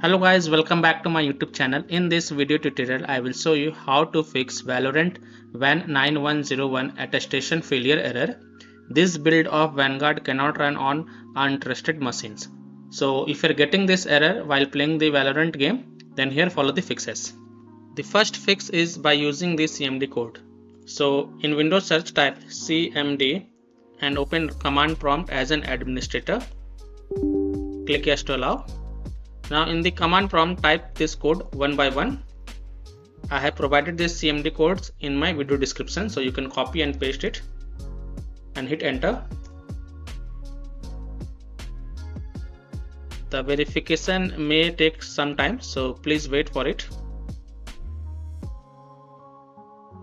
Hello guys, welcome back to my YouTube channel. In this video tutorial, I will show you how to fix Valorant WAN 9101 attestation failure error. This build of Vanguard cannot run on untrusted machines. So if you're getting this error while playing the Valorant game, then here follow the fixes. The first fix is by using the CMD code. So in Windows search type CMD and open command prompt as an administrator. Click yes to allow. Now in the command prompt type this code one by one. I have provided this CMD codes in my video description, so you can copy and paste it and hit enter. The verification may take some time, so please wait for it.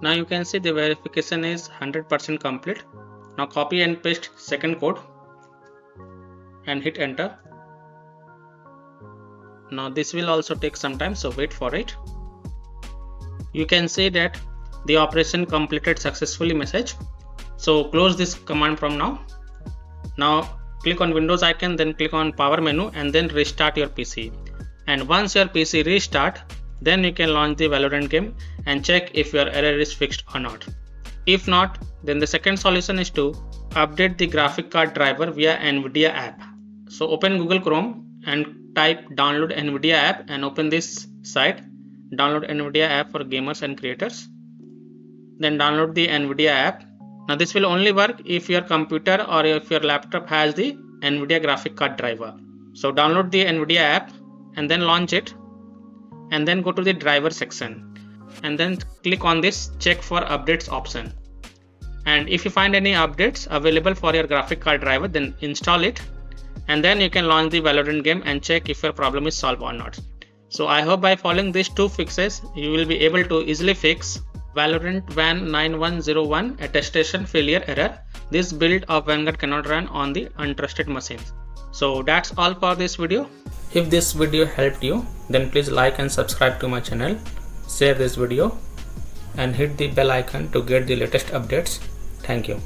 Now you can see the verification is 100% complete. Now copy and paste second code and hit enter. Now this will also take some time, so wait for it. You can see that the operation completed successfully message. So close this command from now. Now click on Windows icon, then click on power menu and then restart your PC. And once your PC restart, then you can launch the Valorant game and check if your error is fixed or not. If not, then the second solution is to update the graphic card driver via NVIDIA app. So open Google Chrome and type download NVIDIA app and open this site, download NVIDIA app for gamers and creators. Then download the NVIDIA app. Now this will only work if your computer or if your laptop has the NVIDIA graphic card driver. So download the NVIDIA app and then launch it, and then go to the driver section and then click on this check for updates option. And if you find any updates available for your graphic card driver, then install it. And then you can launch the Valorant game and check if your problem is solved or not. So I hope by following these two fixes, you will be able to easily fix Valorant WAN 9101 attestation failure error. This build of Vanguard cannot run on the untrusted machines. So that's all for this video. If this video helped you, then please like and subscribe to my channel, share this video and hit the bell icon to get the latest updates. Thank you.